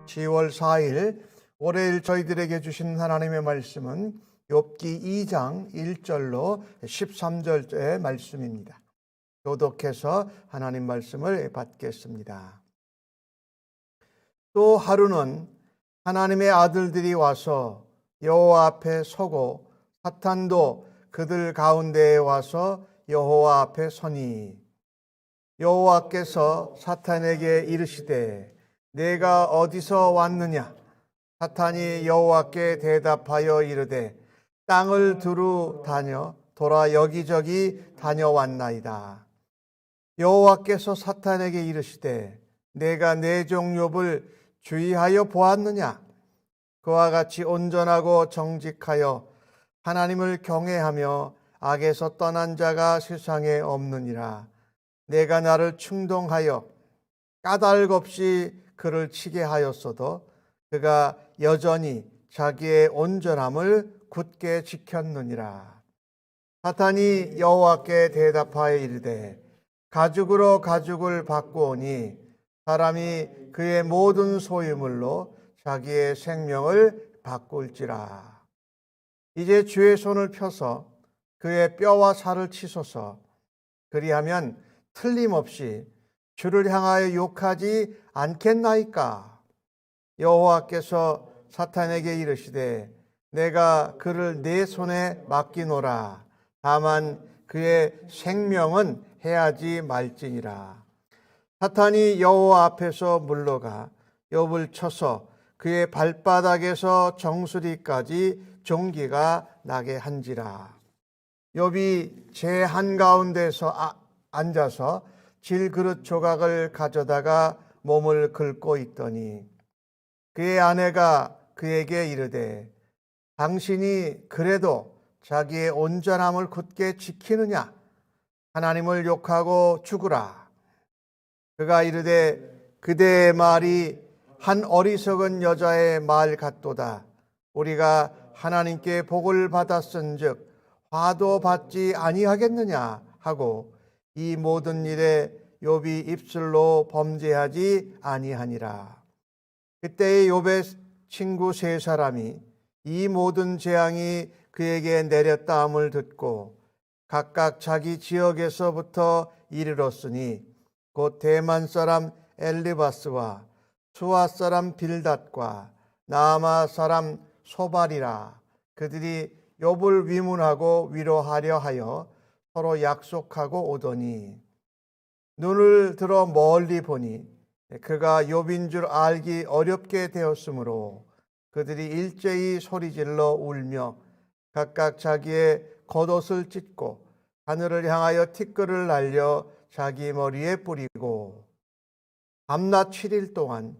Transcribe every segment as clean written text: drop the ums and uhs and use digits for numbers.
10월 4일 월요일 저희들에게 주신 하나님의 말씀은 욥기 2장 1절로 13절의 말씀입니다. 교독해서 하나님 말씀을 받겠습니다. 또 하루는 하나님의 아들들이 와서 여호와 앞에 서고 사탄도 그들 가운데에 와서 여호와 앞에 서니 여호와께서 사탄에게 이르시되 내가 어디서 왔느냐? 사탄이 여호와께 대답하여 이르되 땅을 두루 다녀 돌아 여기저기 다녀왔나이다. 여호와께서 사탄에게 이르시되 내가 내 종 욥을 주의하여 보았느냐? 그와 같이 온전하고 정직하여 하나님을 경외하며 악에서 떠난 자가 세상에 없느니라. 내가 나를 충동하여 까닭 없이 그를 치게 하였어도 그가 여전히 자기의 온전함을 굳게 지켰느니라. 사탄이 여호와께 대답하여 이르되 가죽으로 가죽을 바꾸오니 사람이 그의 모든 소유물로 자기의 생명을 바꿀지라. 이제 주의 손을 펴서 그의 뼈와 살을 치소서. 그리하면 틀림없이 주를 향하여 욕하지 않겠나이까? 여호와께서 사탄에게 이르시되 내가 그를 내 손에 맡기노라. 다만 그의 생명은 해하지 말지니라. 사탄이 여호와 앞에서 물러가 욥을 쳐서 그의 발바닥에서 정수리까지 종기가 나게 한지라. 욥이 제 한가운데서 앉아서 질그릇 조각을 가져다가 몸을 긁고 있더니 그의 아내가 그에게 이르되 당신이 그래도 자기의 온전함을 굳게 지키느냐? 하나님을 욕하고 죽으라. 그가 이르되 그대의 말이 한 어리석은 여자의 말 같도다. 우리가 하나님께 복을 받았은즉 화도 받지 아니하겠느냐 하고 이 모든 일에 욥이 입술로 범죄하지 아니하니라. 그때의 욥의 친구 세 사람이 이 모든 재앙이 그에게 내렸다함을 듣고 각각 자기 지역에서부터 이르렀으니 곧 대만 사람 엘리바스와 수아 사람 빌닷과 나아마 사람 소발이라. 그들이 욥을 위문하고 위로하려 하여 서로 약속하고 오더니 눈을 들어 멀리 보니 그가 욥인 줄 알기 어렵게 되었으므로 그들이 일제히 소리질러 울며 각각 자기의 겉옷을 찢고 하늘을 향하여 티끌을 날려 자기 머리에 뿌리고 밤낮 7일 동안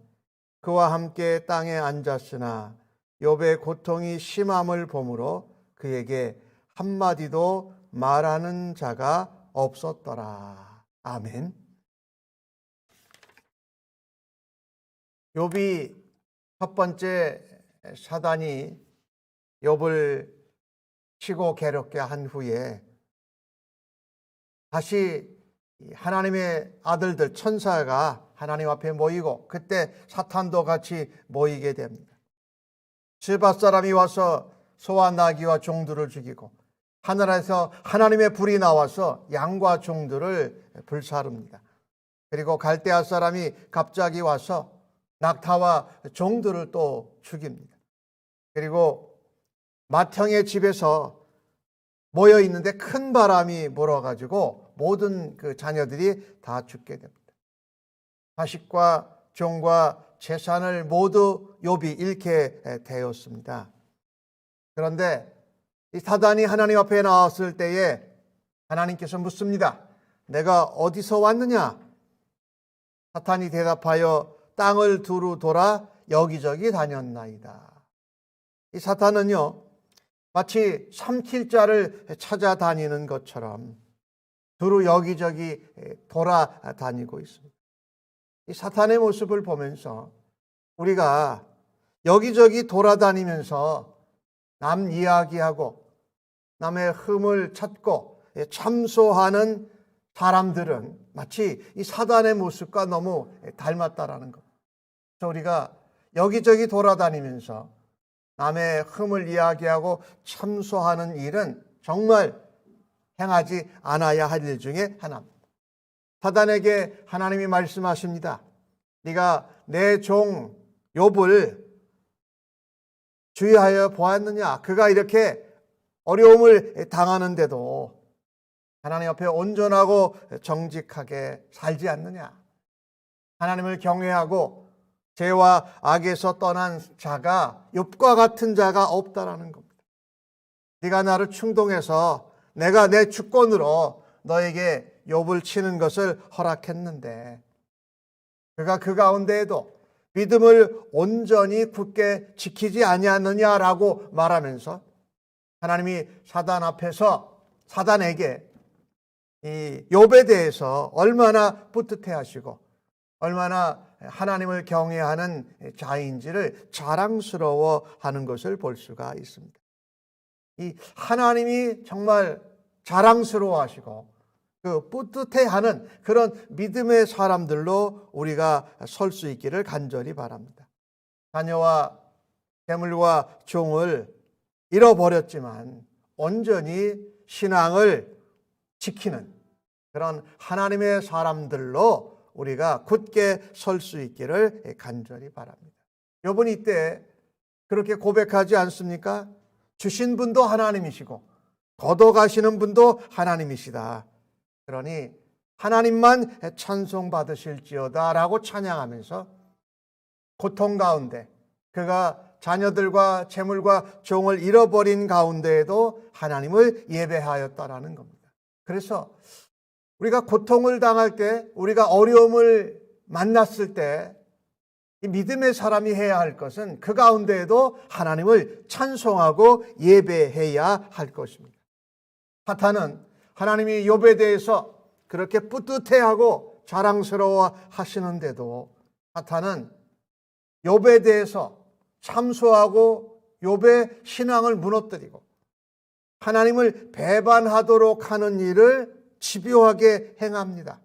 그와 함께 땅에 앉았으나 욥의 고통이 심함을 보므로 그에게 한마디도 말하는 자가 없었더라. 아멘. 욥이 첫 번째 사단이 욥을 치고 괴롭게 한 후에 다시 하나님의 아들들 천사가 하나님 앞에 모이고 그때 사탄도 같이 모이게 됩니다. 스바 사람이 와서 소와 나귀와 종들을 죽이고 하늘에서 하나님의 불이 나와서 양과 종들을 불사릅니다. 그리고 갈대아 사람이 갑자기 와서 낙타와 종들을 또 죽입니다. 그리고 맏형의 집에서 모여 있는데 큰 바람이 불어가지고 모든 그 자녀들이 다 죽게 됩니다. 자식과 종과 재산을 모두 욥이 잃게 되었습니다. 그런데 이 사단이 하나님 앞에 나왔을 때에 하나님께서 묻습니다. 내가 어디서 왔느냐? 사탄이 대답하여 땅을 두루 돌아 여기저기 다녔나이다. 이 사탄은요 마치 삼킬 자를 찾아다니는 것처럼 두루 여기저기 돌아다니고 있습니다. 이 사탄의 모습을 보면서 우리가 여기저기 돌아다니면서 남 이야기하고 남의 흠을 찾고 참소하는 사람들은 마치 이 사단의 모습과 너무 닮았다라는 것. 그래서 우리가 여기저기 돌아다니면서 남의 흠을 이야기하고 참소하는 일은 정말 행하지 않아야 할 일 중에 하나입니다. 사단에게 하나님이 말씀하십니다. 네가 내 종 욥을 주의하여 보았느냐? 그가 이렇게 어려움을 당하는데도 하나님 앞에 온전하고 정직하게 살지 않느냐? 하나님을 경외하고 죄와 악에서 떠난 자가 욥과 같은 자가 없다라는 겁니다. 네가 나를 충동해서 내가 내 주권으로 너에게 욥을 치는 것을 허락했는데 그가 그 가운데에도 믿음을 온전히 굳게 지키지 아니하느냐라고 말하면서 하나님이 사단 앞에서 사단에게 이 욥에 대해서 얼마나 뿌듯해하시고 얼마나 하나님을 경외하는 자인지를 자랑스러워하는 것을 볼 수가 있습니다. 이 하나님이 정말 자랑스러워하시고 그 뿌듯해하는 그런 믿음의 사람들로 우리가 설 수 있기를 간절히 바랍니다. 자녀와 재물과 종을 잃어버렸지만 온전히 신앙을 지키는 그런 하나님의 사람들로 우리가 굳게 설 수 있기를 간절히 바랍니다. 욥은 이때 그렇게 고백하지 않습니까? 주신 분도 하나님이시고 걷어가시는 분도 하나님이시다. 그러니 하나님만 찬송받으실지어다 라고 찬양하면서 고통 가운데 그가 자녀들과 재물과 종을 잃어버린 가운데에도 하나님을 예배하였다라는 겁니다. 그래서 우리가 고통을 당할 때, 우리가 어려움을 만났을 때 이 믿음의 사람이 해야 할 것은 그 가운데에도 하나님을 찬송하고 예배해야 할 것입니다. 사탄은 하나님이 욥에 대해서 그렇게 뿌듯해하고 자랑스러워 하시는데도 사탄은 욥에 대해서 참소하고 욥의 신앙을 무너뜨리고 하나님을 배반하도록 하는 일을 집요하게 행합니다.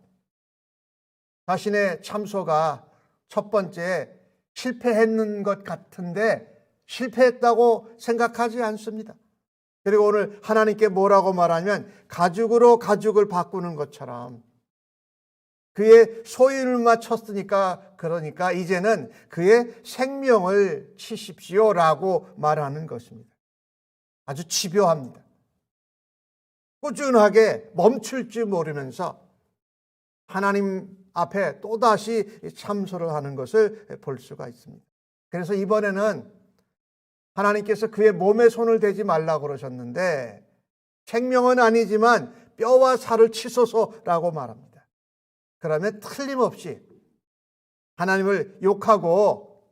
자신의 참소가 첫 번째 실패했는 것 같은데 실패했다고 생각하지 않습니다. 그리고 오늘 하나님께 뭐라고 말하면 가죽으로 가죽을 바꾸는 것처럼 그의 소유를 맞췄으니까 그러니까 이제는 그의 생명을 치십시오라고 말하는 것입니다. 아주 집요합니다. 꾸준하게 멈출 줄 모르면서 하나님 앞에 또다시 참소를 하는 것을 볼 수가 있습니다. 그래서 이번에는 하나님께서 그의 몸에 손을 대지 말라고 그러셨는데 생명은 아니지만 뼈와 살을 치소서라고 말합니다. 그러면 틀림없이 하나님을 욕하고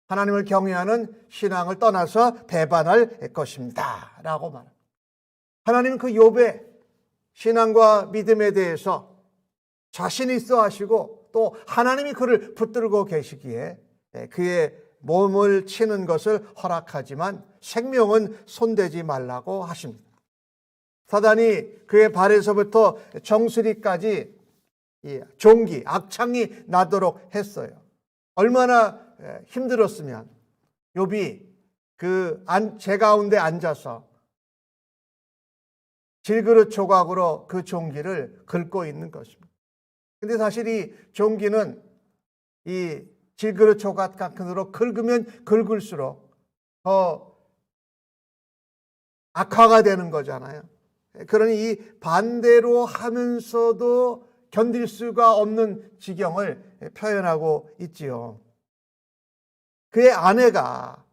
하나님을 경외하는 신앙을 떠나서 배반할 것입니다 라고 말합니다. 하나님은 그 욥의 신앙과 믿음에 대해서 자신 있어 하시고 또 하나님이 그를 붙들고 계시기에 그의 몸을 치는 것을 허락하지만 생명은 손대지 말라고 하십니다. 사단이 그의 발에서부터 정수리까지 종기, 악창이 나도록 했어요. 얼마나 힘들었으면 욥이 그 제 가운데 앉아서 질그릇 조각으로 그 종기를 긁고 있는 것입니다. 근데 사실 이 종기는 이 질그릇 조각 같은으로 긁으면 긁을수록 더 악화가 되는 거잖아요. 그러니 이 반대로 하면서도 견딜 수가 없는 지경을 표현하고 있지요. 그의 아내가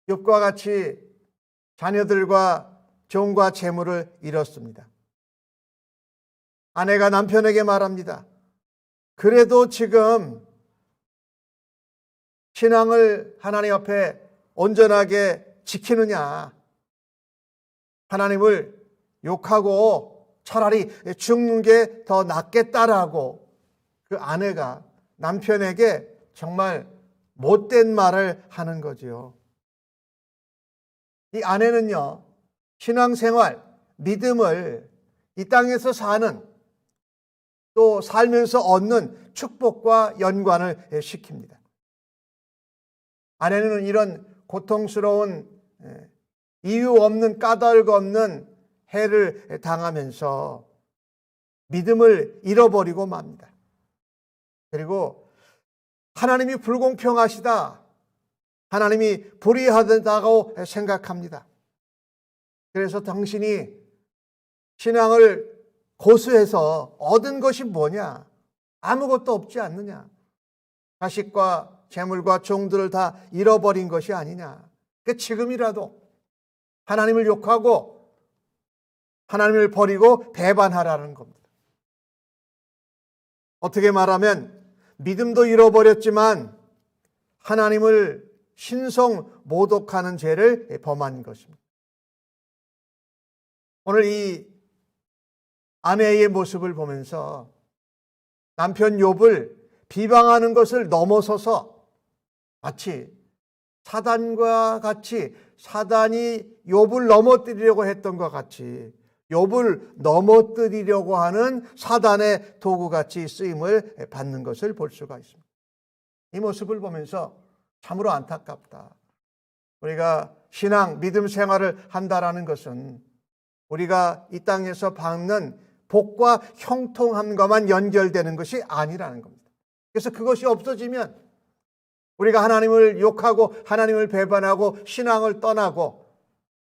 욥과 같이 자녀들과 종과 재물을 잃었습니다. 아내가 남편에게 말합니다. 그래도 지금 신앙을 하나님 앞에 온전하게 지키느냐? 하나님을 욕하고 차라리 죽는 게 더 낫겠다라고 그 아내가 남편에게 정말 못된 말을 하는 거지요. 이 아내는요, 신앙생활, 믿음을 이 땅에서 사는 또 살면서 얻는 축복과 연관을 시킵니다. 아내는 이런 고통스러운 이유 없는 까닭 없는 해를 당하면서 믿음을 잃어버리고 맙니다. 그리고 하나님이 불공평하시다, 하나님이 불의하다고 생각합니다. 그래서 당신이 신앙을 고수해서 얻은 것이 뭐냐? 아무것도 없지 않느냐? 자식과 재물과 종들을 다 잃어버린 것이 아니냐? 지금이라도 하나님을 욕하고 하나님을 버리고 배반하라는 겁니다. 어떻게 말하면 믿음도 잃어버렸지만 하나님을 신성 모독하는 죄를 범한 것입니다. 오늘 이 아내의 모습을 보면서 남편 욥을 비방하는 것을 넘어서서 마치 사단과 같이, 사단이 욥을 넘어뜨리려고 했던 것 같이 욥을 넘어뜨리려고 하는 사단의 도구같이 쓰임을 받는 것을 볼 수가 있습니다. 이 모습을 보면서 참으로 안타깝다. 우리가 신앙, 믿음 생활을 한다라는 것은 우리가 이 땅에서 받는 복과 형통함과만 연결되는 것이 아니라는 겁니다. 그래서 그것이 없어지면 우리가 하나님을 욕하고 하나님을 배반하고 신앙을 떠나고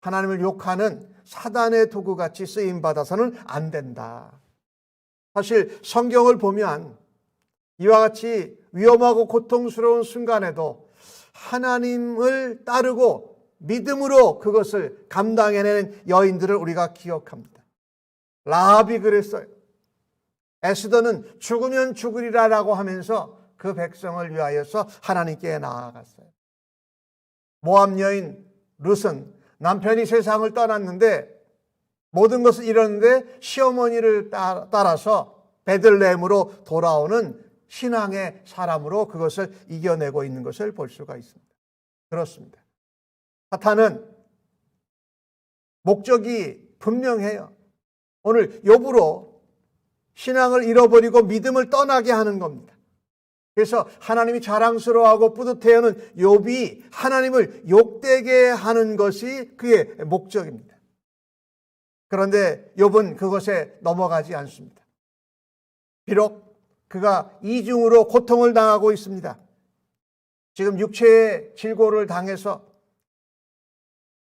하나님을 욕하는 사단의 도구같이 쓰임받아서는 안 된다. 사실 성경을 보면 이와 같이 위험하고 고통스러운 순간에도 하나님을 따르고 믿음으로 그것을 감당해내는 여인들을 우리가 기억합니다. 라합이 그랬어요. 에스더는 죽으면 죽으리라라고 하면서 그 백성을 위하여서 하나님께 나아갔어요. 모압 여인 룻은 남편이 세상을 떠났는데 모든 것을 잃었는데 시어머니를 따라서 베들레헴으로 돌아오는 신앙의 사람으로 그것을 이겨내고 있는 것을 볼 수가 있습니다. 그렇습니다. 사탄은 목적이 분명해요. 오늘 욥으로 신앙을 잃어버리고 믿음을 떠나게 하는 겁니다. 그래서 하나님이 자랑스러워하고 뿌듯해하는 욥이 하나님을 욕되게 하는 것이 그의 목적입니다. 그런데 욥은 그것에 넘어가지 않습니다. 비록 그가 이중으로 고통을 당하고 있습니다. 지금 육체의 질고를 당해서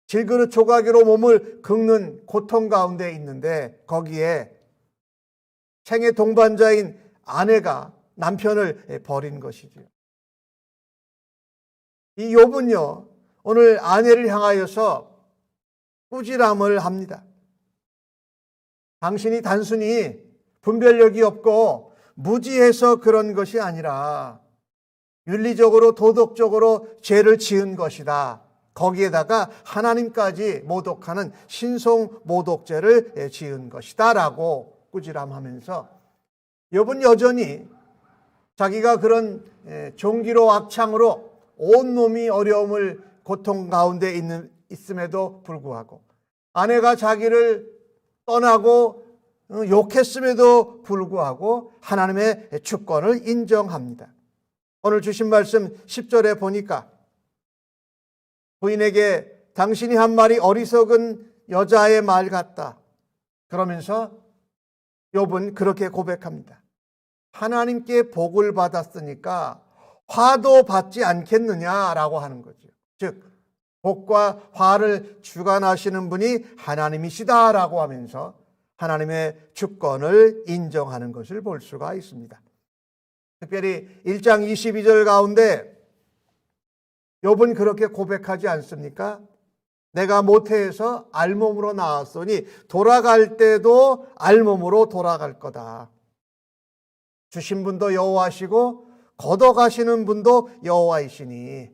질그릇 조각으로 몸을 긁는 고통 가운데 있는데 거기에 생애 동반자인 아내가 남편을 버린 것이죠. 이 욥은요, 오늘 아내를 향하여서 꾸지람을 합니다. 당신이 단순히 분별력이 없고 무지해서 그런 것이 아니라 윤리적으로 도덕적으로 죄를 지은 것이다. 거기에다가 하나님까지 모독하는 신성 모독죄를 지은 것이다 라고 꾸지람하면서 욥은 여전히 자기가 그런 종기로 악창으로 온몸이 어려움을 고통 가운데 있음에도 불구하고 아내가 자기를 떠나고 욕했음에도 불구하고 하나님의 주권을 인정합니다. 오늘 주신 말씀 10절에 보니까 부인에게 당신이 한 말이 어리석은 여자의 말 같다. 그러면서 욥은 그렇게 고백합니다. 하나님께 복을 받았으니까 화도 받지 않겠느냐라고 하는 거죠. 즉 복과 화를 주관하시는 분이 하나님이시다라고 하면서 하나님의 주권을 인정하는 것을 볼 수가 있습니다. 특별히 1장 22절 가운데 욥은 그렇게 고백하지 않습니까? 내가 모태에서 알몸으로 나왔으니 돌아갈 때도 알몸으로 돌아갈 거다. 주신 분도 여호와시고 걷어가시는 분도 여호와이시니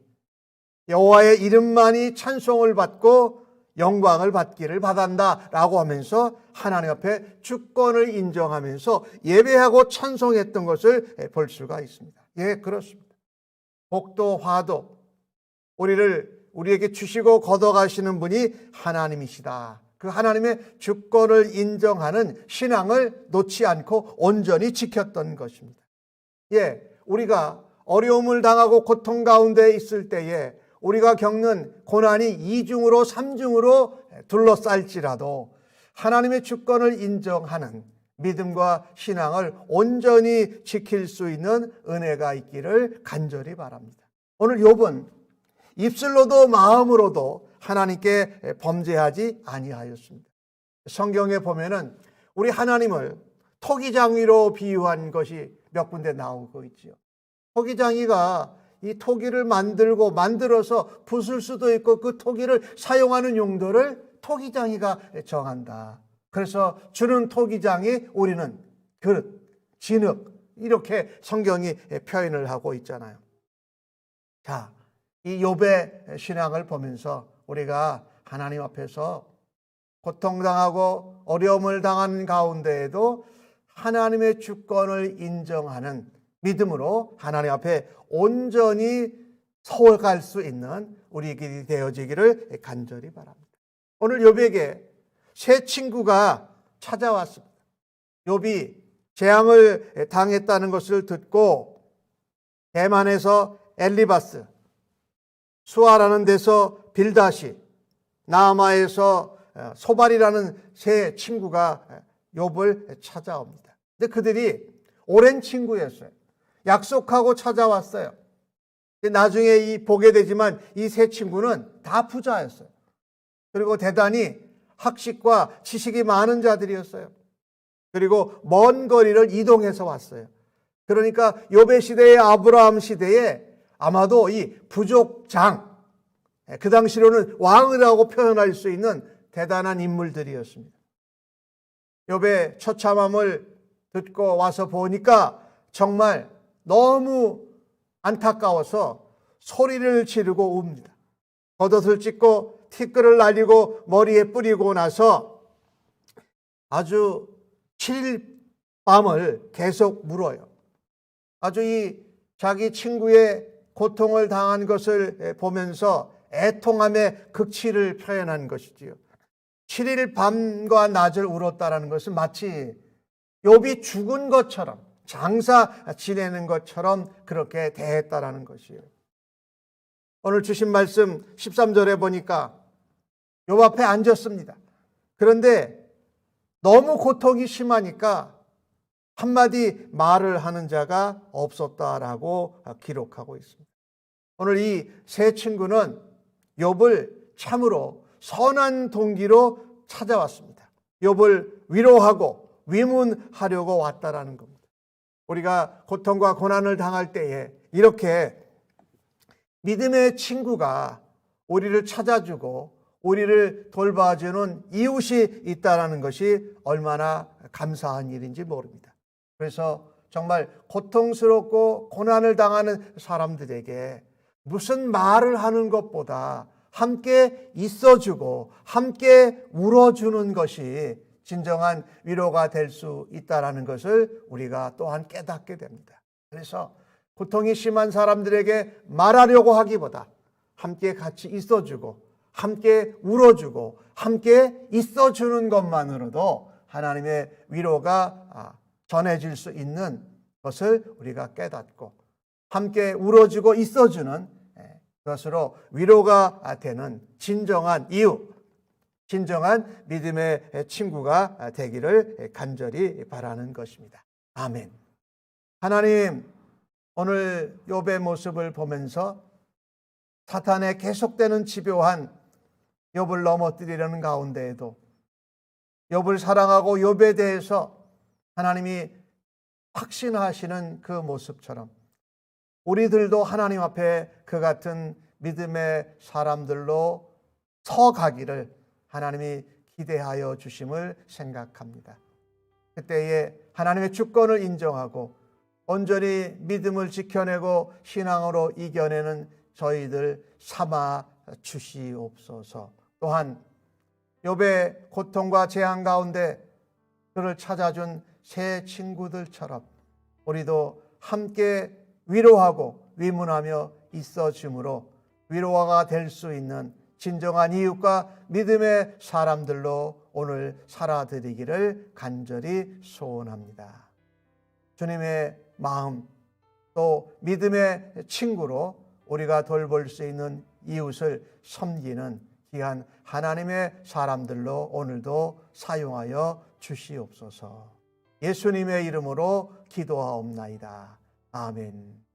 여호와의 이름만이 찬송을 받고 영광을 받기를 바란다 라고 하면서 하나님 앞에 주권을 인정하면서 예배하고 찬송했던 것을 볼 수가 있습니다. 예, 그렇습니다. 복도 화도 우리에게 주시고 걷어가시는 분이 하나님이시다. 그 하나님의 주권을 인정하는 신앙을 놓지 않고 온전히 지켰던 것입니다. 예, 우리가 어려움을 당하고 고통 가운데 있을 때에 우리가 겪는 고난이 이중으로 삼중으로 둘러쌀지라도 하나님의 주권을 인정하는 믿음과 신앙을 온전히 지킬 수 있는 은혜가 있기를 간절히 바랍니다. 오늘 욥은 입술로도 마음으로도 하나님께 범죄하지 아니하였습니다. 성경에 보면은 우리 하나님을 토기장이로 비유한 것이 몇 군데 나오고 있지요. 토기장이가 이 토기를 만들어서 부술 수도 있고 그 토기를 사용하는 용도를 토기장이가 정한다. 그래서 주는 토기장이 우리는 그릇, 진흙 이렇게 성경이 표현을 하고 있잖아요. 자, 이 욥의 신앙을 보면서 우리가 하나님 앞에서 고통당하고 어려움을 당한 가운데에도 하나님의 주권을 인정하는 믿음으로 하나님 앞에 온전히 서울갈 수 있는 우리 길이 되어지기를 간절히 바랍니다. 오늘 욥에게 새 친구가 찾아왔습니다. 욥이 재앙을 당했다는 것을 듣고 대만에서 엘리바스, 수아라는 데서 빌다시, 나아마에서 소발이라는 새 친구가 욥을 찾아옵니다. 근데 그들이 오랜 친구였어요. 약속하고 찾아왔어요. 나중에 보게 되지만 이 세 친구는 다 부자였어요. 그리고 대단히 학식과 지식이 많은 자들이었어요. 그리고 먼 거리를 이동해서 왔어요. 그러니까 욥의 시대에 아브라함 시대에 아마도 이 부족장, 그 당시로는 왕이라고 표현할 수 있는 대단한 인물들이었습니다. 욥의 처참함을 듣고 와서 보니까 정말 너무 안타까워서 소리를 지르고 웁니다. 겉옷을 찢고 티끌을 날리고 머리에 뿌리고 나서 아주 7일 밤을 계속 물어요. 아주 이 자기 친구의 고통을 당한 것을 보면서 애통함의 극치를 표현한 것이지요. 7일 밤과 낮을 울었다라는 것은 마치 욥이 죽은 것처럼 장사 지내는 것처럼 그렇게 대했다라는 것이에요. 오늘 주신 말씀 13절에 보니까 욥 앞에 앉았습니다. 그런데 너무 고통이 심하니까 한마디 말을 하는 자가 없었다라고 기록하고 있습니다. 오늘 이 세 친구는 욥을 참으로 선한 동기로 찾아왔습니다. 욥을 위로하고 위문하려고 왔다라는 겁니다. 우리가 고통과 고난을 당할 때에 이렇게 믿음의 친구가 우리를 찾아주고 우리를 돌봐주는 이웃이 있다는 것이 얼마나 감사한 일인지 모릅니다. 그래서 정말 고통스럽고 고난을 당하는 사람들에게 무슨 말을 하는 것보다 함께 있어주고 함께 울어주는 것이 진정한 위로가 될 수 있다는 것을 우리가 또한 깨닫게 됩니다. 그래서 고통이 심한 사람들에게 말하려고 하기보다 함께 같이 있어주고 함께 울어주고 함께 있어주는 것만으로도 하나님의 위로가 전해질 수 있는 것을 우리가 깨닫고 함께 울어주고 있어주는 것으로 위로가 되는 진정한 이웃, 진정한 믿음의 친구가 되기를 간절히 바라는 것입니다. 아멘. 하나님, 오늘 욥의 모습을 보면서 사탄의 계속되는 집요한 욥을 넘어뜨리려는 가운데에도 욥을 사랑하고 욥에 대해서 하나님이 확신하시는 그 모습처럼 우리들도 하나님 앞에 그 같은 믿음의 사람들로 서가기를 하나님이 기대하여 주심을 생각합니다. 그때에 하나님의 주권을 인정하고 온전히 믿음을 지켜내고 신앙으로 이겨내는 저희들 삼아 주시옵소서. 또한 욥의 고통과 재앙 가운데 그를 찾아준 새 친구들처럼 우리도 함께 위로하고 위문하며 있어줌으로 위로가 될 수 있는 진정한 이웃과 믿음의 사람들로 오늘 살아드리기를 간절히 소원합니다. 주님의 마음, 또 믿음의 친구로 우리가 돌볼 수 있는 이웃을 섬기는 귀한 하나님의 사람들로 오늘도 사용하여 주시옵소서. 예수님의 이름으로 기도하옵나이다. 아멘.